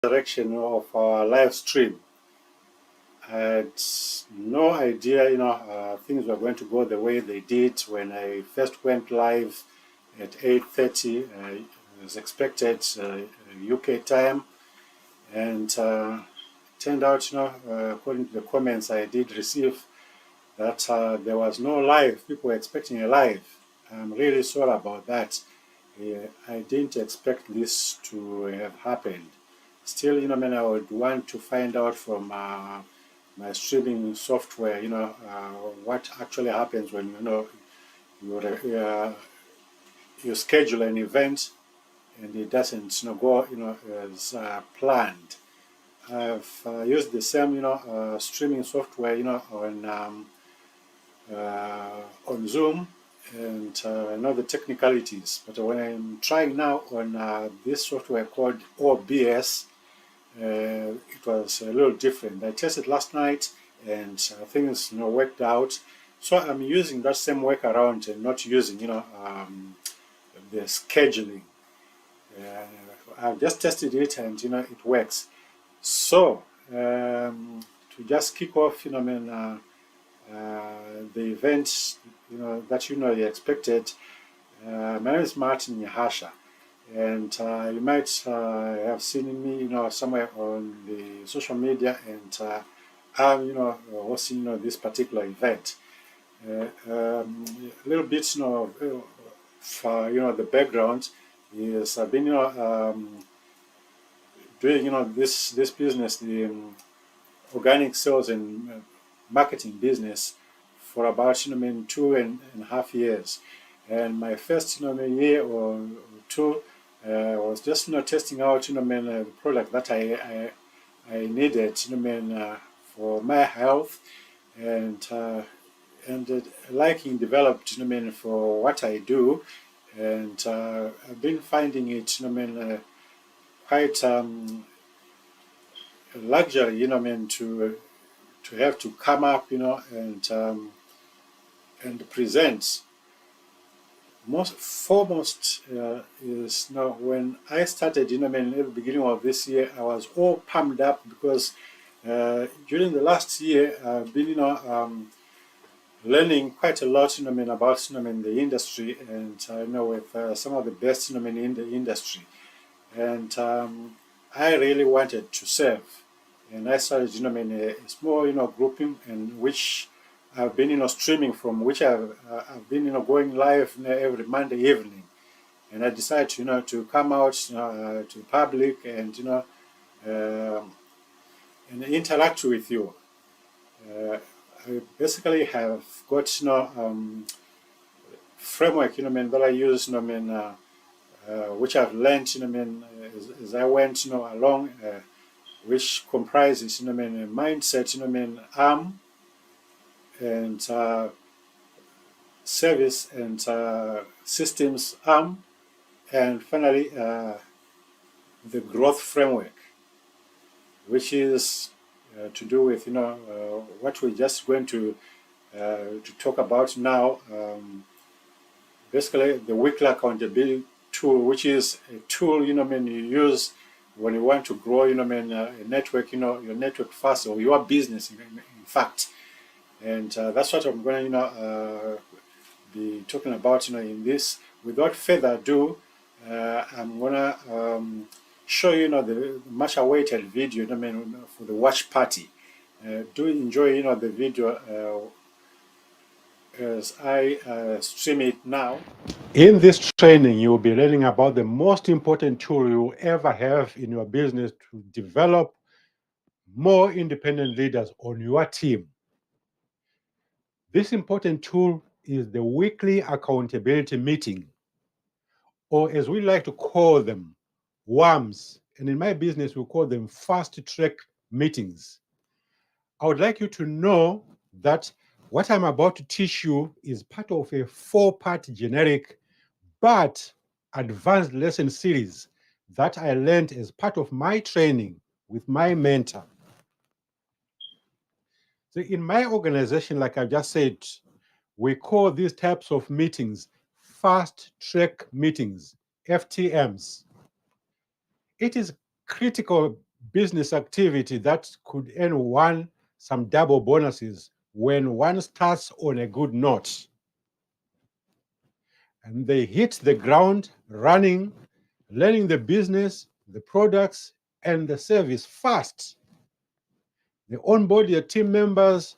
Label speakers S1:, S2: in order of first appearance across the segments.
S1: direction of our live stream. I had no idea, things were going to go the way they did when I first went live at 8:30, as expected, UK time, and turned out, according to the comments I did receive, that there was no live. People were expecting a live. I'm really sorry about that. I didn't expect this to have happened. Still, I would want to find out from my streaming software, what actually happens when you schedule an event and it doesn't go as planned. I've used the same streaming software on Zoom, and I know the technicalities. But when I'm trying now on this software called OBS, it was a little different. I tested last night, and things worked out. So I'm using that same workaround and not using the scheduling. I've just tested it, and it works. So to just kick off, the event, that you expected. My name is Martin Yahasha, and you might have seen me, somewhere on the social media, and I'm, hosting, this particular event. A little bit, for the background is I've been, doing, this business, the organic sales and marketing business for about 2.5 years, and my first year or two was just testing out the product that I needed for my health, and liking developed for what I do, and I've been finding it quite luxury to have to come up and present. Most foremost is when I started at the beginning of this year, I was all pumped up because during the last year I've been learning quite a lot about the industry, and with some of the best in the industry, and I really wanted to serve, and I started a small grouping, in which I've been streaming from, which I've been going live every Monday evening, and I decided to come out to the public and and interact with you. I basically have got framework that I use which I've learned as I went along, which comprises mindset arm, and service and systems arm, and finally the growth framework, which is to do with what we're just going to talk about now. Basically, the weekly accountability tool, which is a tool you use when you want to grow a network, your network fast, or your business in fact. And that's what I'm going to be talking about in this. Without further ado, I'm going to show you the much awaited video for the watch party. Do enjoy the video as I stream it now. In this training, you will be learning about the most important tool you will ever have in your business to develop more independent leaders on your team. This important tool is the weekly accountability meeting, or as we like to call them, WAMs. And in my business, we call them fast track meetings. I would like you to know that what I'm about to teach you is part of a 4-part generic but advanced lesson series that I learned as part of my training with my mentor. So in my organization, like I just said, we call these types of meetings fast track meetings, FTMs. It is critical business activity that could earn one some double bonuses when one starts on a good note and they hit the ground running, learning the business, the products, and the service fast. They onboard their team members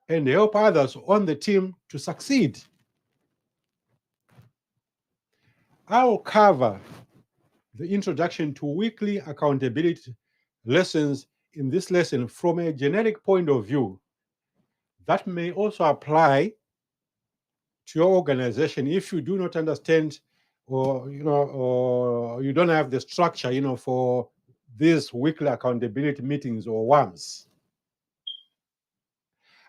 S1: and help others on the team to succeed. I'll cover the introduction to weekly accountability lessons in this lesson from a generic point of view that may also apply to your organization if you do not understand or you don't have the structure for these weekly accountability meetings or WAMs.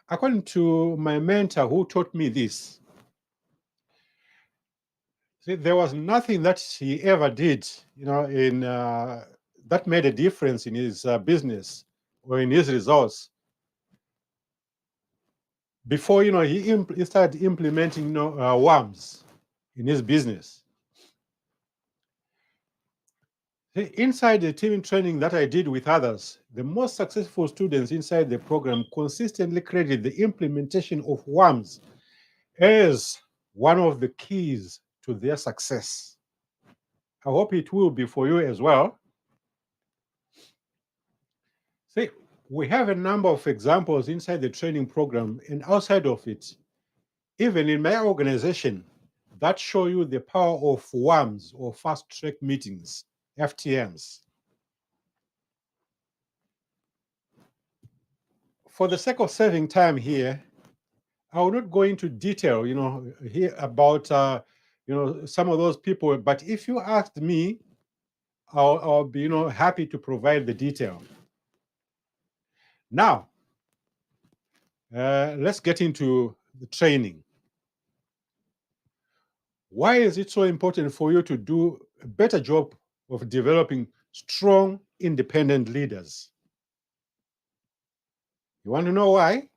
S1: According to my mentor who taught me this, see, there was nothing that he ever did in that made a difference in his business or in his results before he started implementing WAMs in his business. Inside the team training that I did with others, the most successful students inside the program consistently credit the implementation of WAMs as one of the keys to their success. I hope it will be for you as well. See, we have a number of examples inside the training program and outside of it, even in my organization, that show you the power of WAMs or fast track meetings, FTMs. For the sake of saving time here, I will not go into detail, here about, some of those people. But if you asked me, I'll be, happy to provide the detail. Now, let's get into the training. Why is it so important for you to do a better job of developing strong, independent leaders? You want to know why?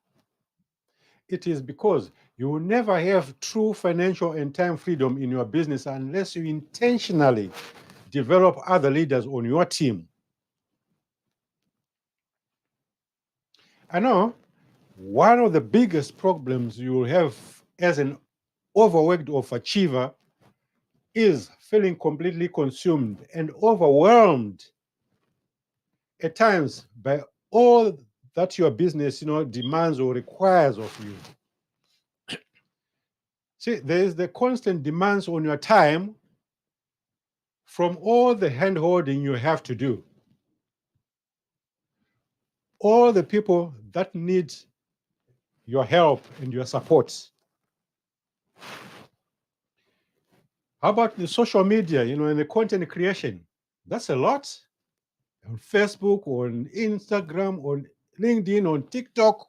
S1: It is because you will never have true financial and time freedom in your business unless you intentionally develop other leaders on your team. I know one of the biggest problems you will have as an overworked overachiever is feeling completely consumed and overwhelmed at times by all that your business demands or requires of you. See, there is the constant demands on your time from all the hand-holding you have to do. All the people that need your help and your support. How about the social media, and the content creation? That's a lot. On Facebook, on Instagram, on LinkedIn, on TikTok.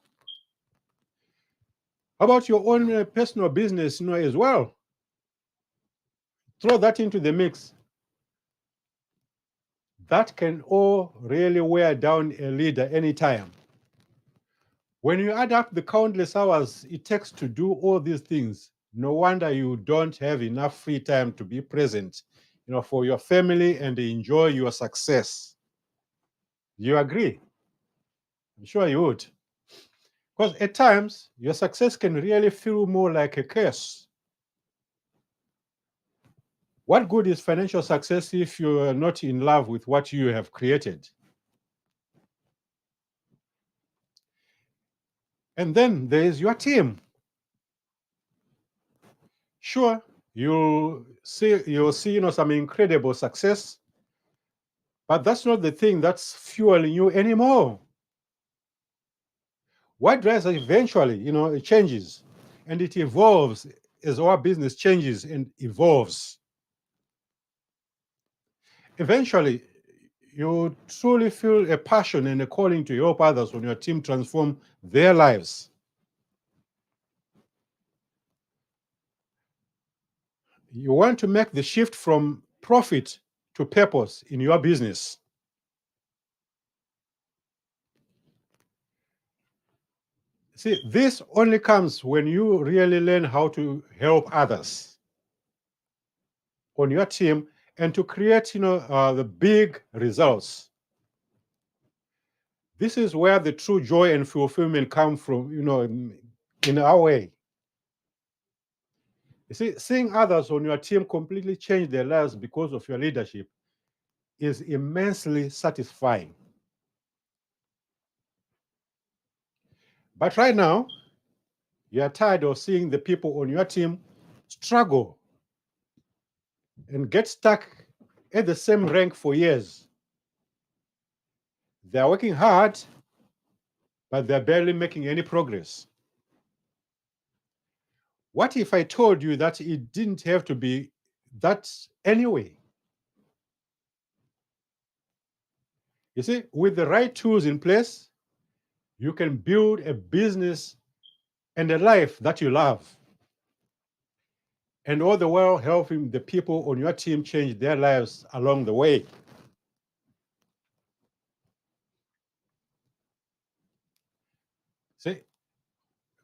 S1: How about your own personal business, as well? Throw that into the mix. That can all really wear down a leader anytime. When you add up the countless hours it takes to do all these things, no wonder you don't have enough free time to be present, for your family and enjoy your success. You agree? I'm sure you would. Because at times, your success can really feel more like a curse. What good is financial success if you are not in love with what you have created? And then there is your team. Sure, you'll see some incredible success, but that's not the thing that's fueling you anymore. What drives us eventually, it changes and it evolves as our business changes and evolves. Eventually, you truly feel a passion and a calling to help others on your team transform their lives. You want to make the shift from profit to purpose in your business. See, this only comes when you really learn how to help others on your team and to create, the big results.
S2: This is where the true joy and fulfillment come from, in our way. You see, seeing others on your team completely change their lives because of your leadership is immensely satisfying. But right now, you are tired of seeing the people on your team struggle and get stuck at the same rank for years. They are working hard, but they're barely making any progress. What if I told you that it didn't have to be that anyway? You see, with the right tools in place, you can build a business and a life that you love. And all the while helping the people on your team change their lives along the way. See,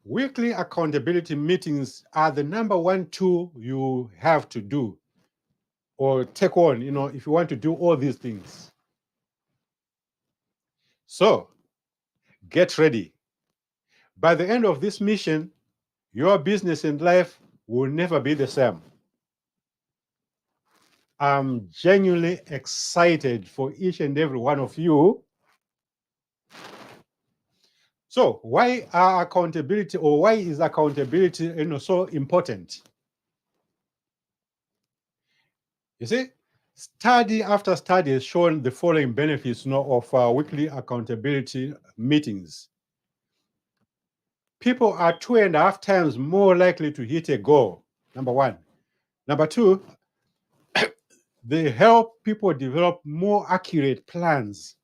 S2: weekly accountability meetings are the number one tool you have to do or take on, if you want to do all these things. So get ready. By the end of this mission, your business and life will never be the same. I'm genuinely excited for each and every one of you. So why is accountability so important? You see, study after study has shown the following benefits of weekly accountability meetings. People are 2.5 times more likely to hit a goal, number one. Number two, they help people develop more accurate plans.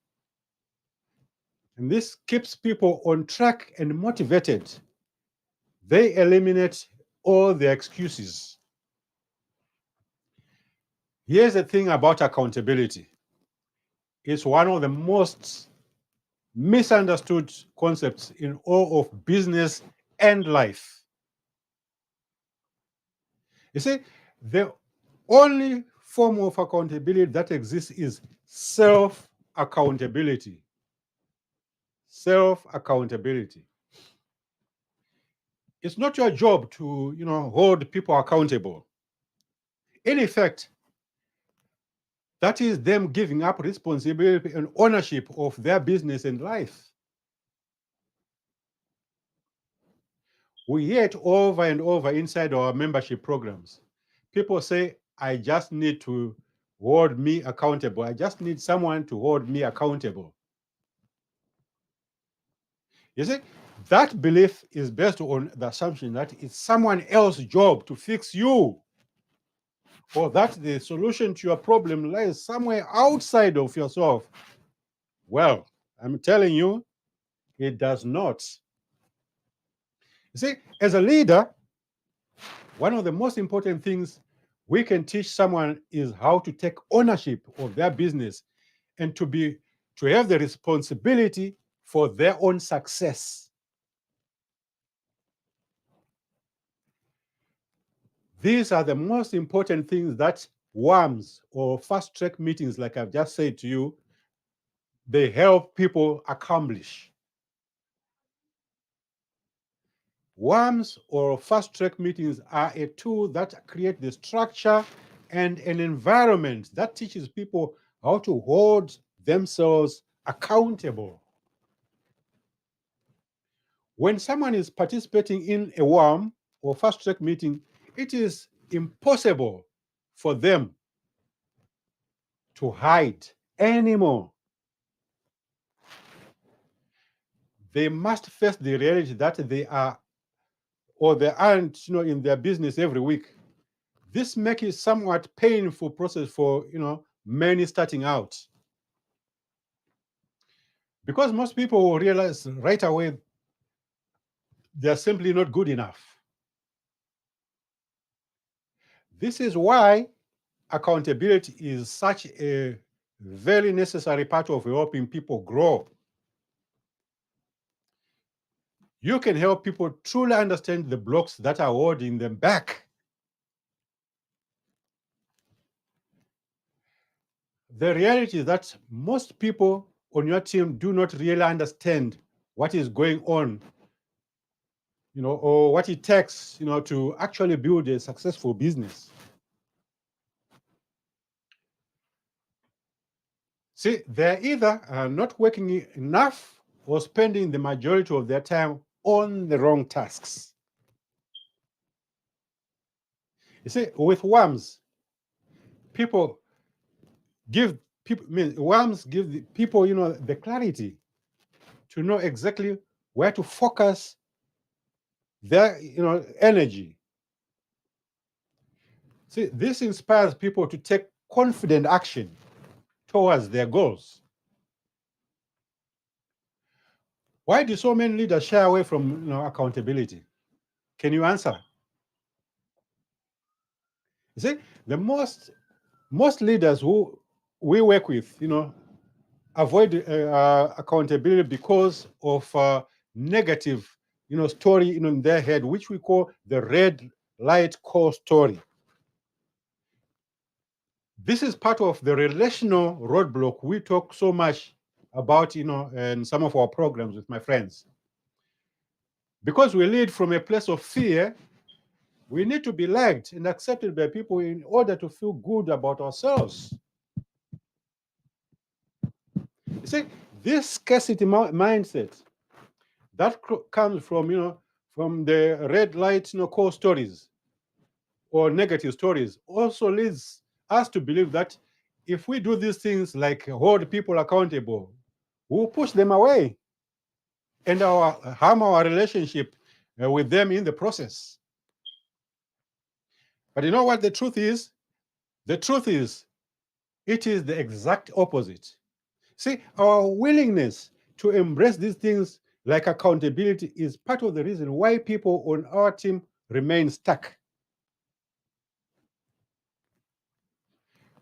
S2: And this keeps people on track and motivated. They eliminate all the excuses. Here's the thing about accountability. It's one of the most misunderstood concepts in all of business and life. You see, the only form of accountability that exists is self-accountability. Self-accountability. It's not your job to, hold people accountable. In effect, that is them giving up responsibility and ownership of their business and life. We hear it over and over inside our membership programs. People say, I just need to hold me accountable. I just need someone to hold me accountable. You see, that belief is based on the assumption that it's someone else's job to fix you, or that the solution to your problem lies somewhere outside of yourself. Well, I'm telling you, it does not. You see, as a leader, one of the most important things we can teach someone is how to take ownership of their business and to have the responsibility for their own success. These are the most important things that WAMs or fast track meetings, like I've just said to you, they help people accomplish. WAMs or fast track meetings are a tool that create the structure and an environment that teaches people how to hold themselves accountable. When someone is participating in a WAM or fast track meeting, it is impossible for them to hide anymore. They must face the reality that they are or they aren't in their business every week. This makes it somewhat painful process for many starting out, because most people will realize right away they're simply not good enough. This is why accountability is such a very necessary part of helping people grow. You can help people truly understand the blocks that are holding them back. The reality is that most people on your team do not really understand what is going on, or what it takes, to actually build a successful business. See, they're either not working enough or spending the majority of their time on the wrong tasks. You see, with WAMs, WAMs give the people, the clarity to know exactly where to focus their, energy. See, this inspires people to take confident action towards their goals. Why do so many leaders shy away from accountability? Can you answer? You see, the most leaders who we work with, avoid accountability because of negative, story in their head, which we call the red light core story. This is part of the relational roadblock we talk so much about, in some of our programs with my friends. Because we lead from a place of fear, we need to be liked and accepted by people in order to feel good about ourselves. You see, this scarcity mindset that comes from, from the red light, core stories or negative stories also leads us to believe that if we do these things like hold people accountable, we'll push them away and harm our relationship with them in the process. But you know what the truth is? The truth is, it is the exact opposite. See, our willingness to embrace these things like accountability is part of the reason why people on our team remain stuck.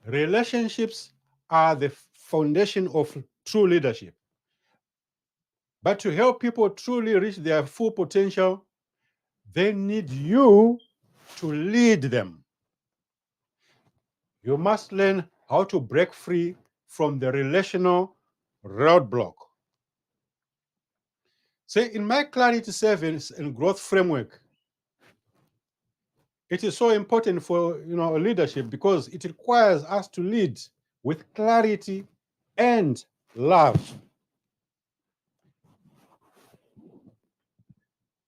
S2: Relationships are the foundation of true leadership. But to help people truly reach their full potential, they need you to lead them. You must learn how to break free from the relational roadblock. See, in my Clarity Service and Growth Framework, it is so important for leadership because it requires us to lead with clarity and love.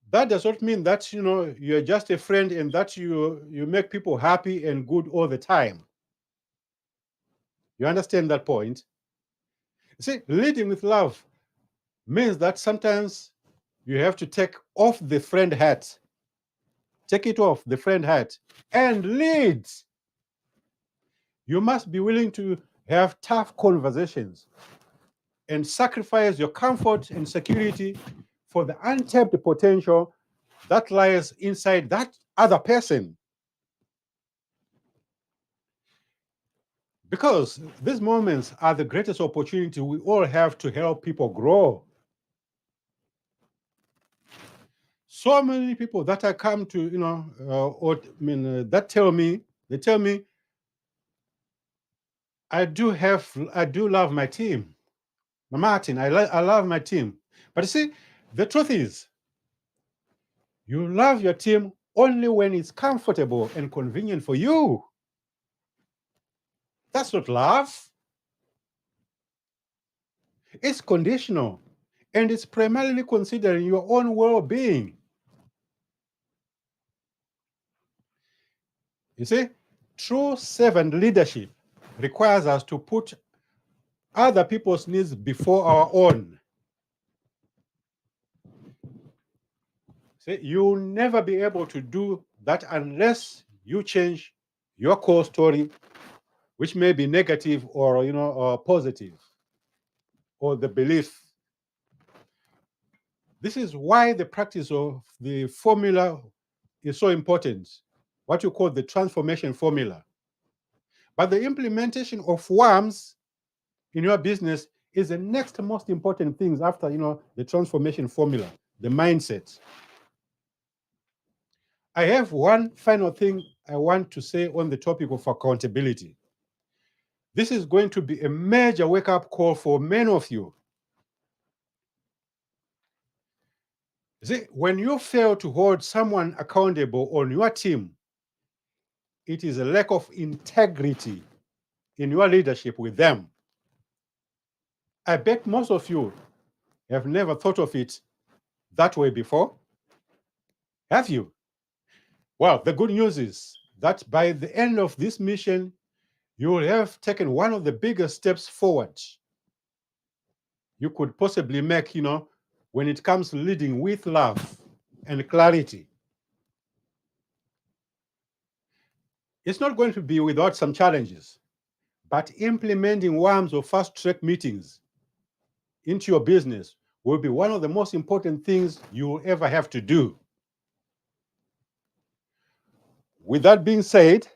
S2: That does not mean that you're just a friend and that you make people happy and good all the time. You understand that point? See, leading with love means that sometimes you have to take off the friend hat. Take it off, the friend hat, and lead. You must be willing to have tough conversations and sacrifice your comfort and security for the untapped potential that lies inside that other person. Because these moments are the greatest opportunity we all have to help people grow. So many people that I come to, that tell me, I do love my team. Martin, I love my team. But you see, the truth is, you love your team only when it's comfortable and convenient for you. That's not love. It's conditional, and it's primarily considering your own well-being. You see, true servant leadership requires us to put other people's needs before our own. See, you'll never be able to do that unless you change your core story, which may be negative or positive, or the belief. This is why the practice of the formula is so important, what you call the transformation formula. But the implementation of WAMs in your business is the next most important thing after the transformation formula, the mindset. I have one final thing I want to say on the topic of accountability. This is going to be a major wake-up call for many of you. See, when you fail to hold someone accountable on your team, it is a lack of integrity in your leadership with them. I bet most of you have never thought of it that way before. Have you? Well, the good news is that by the end of this mission, you will have taken one of the biggest steps forward you could possibly make, when it comes to leading with love and clarity. It's not going to be without some challenges, but implementing WAMs or fast-track meetings into your business will be one of the most important things you will ever have to do. With that being said,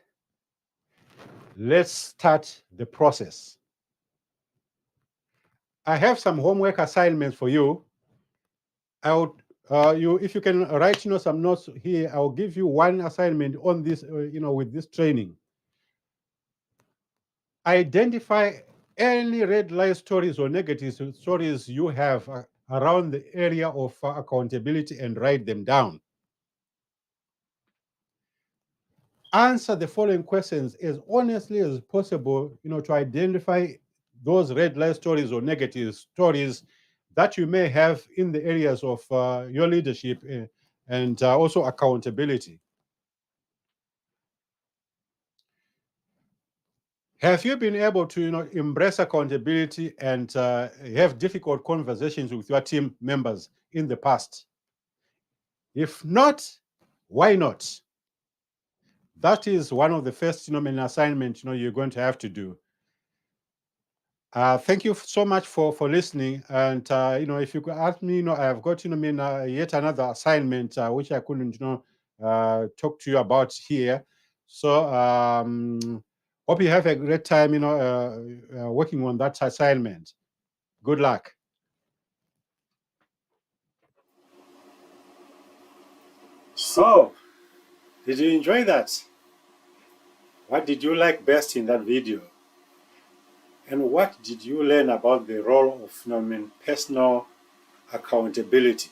S2: let's start the process. I have some homework assignments for you. I would, if you can write, some notes here, I'll give you one assignment on this, with this training. Identify any red light stories or negative stories you have around the area of accountability and write them down. Answer the following questions as honestly as possible, to identify those red light stories or negative stories that you may have in the areas of your leadership and also accountability. Have you been able to embrace accountability and have difficult conversations with your team members in the past? If not, why not? That is one of the first assignments you're going to have to do. Thank you so much for listening. And if you could ask me, I've got yet another assignment which I couldn't talk to you about here. So hope you have a great time working on that assignment. Good luck.
S1: So, did you enjoy that? What did you like best in that video? And what did you learn about the role of personal accountability?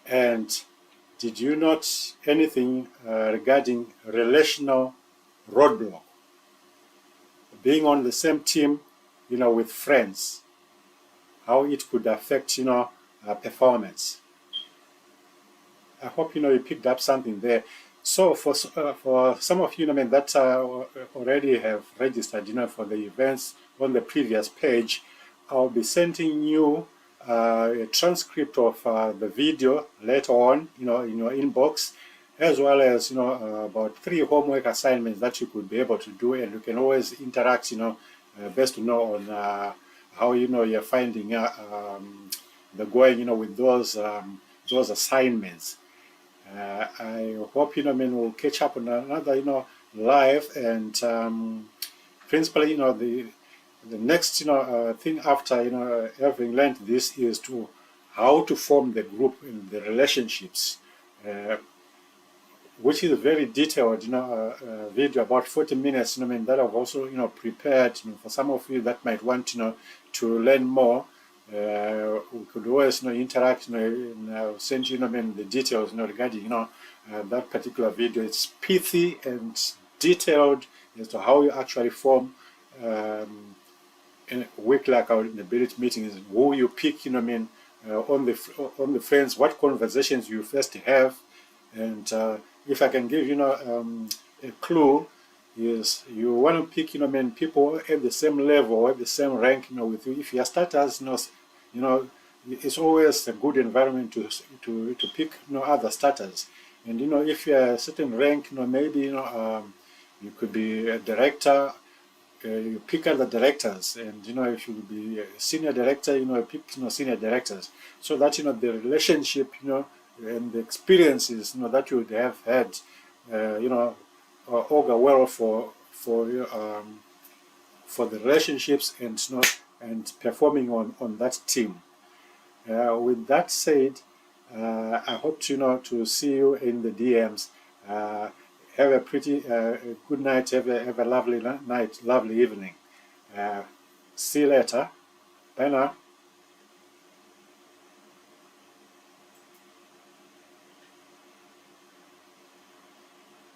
S1: And did you note anything regarding relational roadblock? Being on the same team, with friends, how it could affect, performance. I hope, you picked up something there. So for some of you, that already have registered, for the events on the previous page, I'll be sending you a transcript of the video later on, in your inbox, as well as, about 3 homework assignments that you could be able to do, and you can always interact, best to know on how, you're finding the going, with those assignments. I hope we'll catch up on another live, and principally the next thing after having learned this is to how to form the group in the relationships, which is a very detailed video about 40 minutes that I've also prepared for some of you that might want to learn more. We could always interact and send you the details regarding that particular video. It's pithy and detailed as to how you actually form weekly accountability meetings, who you pick on the friends, what conversations you first have, and if I can give a clue, is you want to pick people at the same level, at the same rank with you. If you start as it's always a good environment to pick other starters, and if you're a certain rank, maybe you could be a director. You pick other directors, and if you would be a senior director, you pick senior directors, so that the relationship and the experiences that you would have had augur well for the relationships and performing on that team. With that said, I hope to see you in the DMs. Have a pretty good night. Have a lovely night, lovely evening. See you later. Bye now.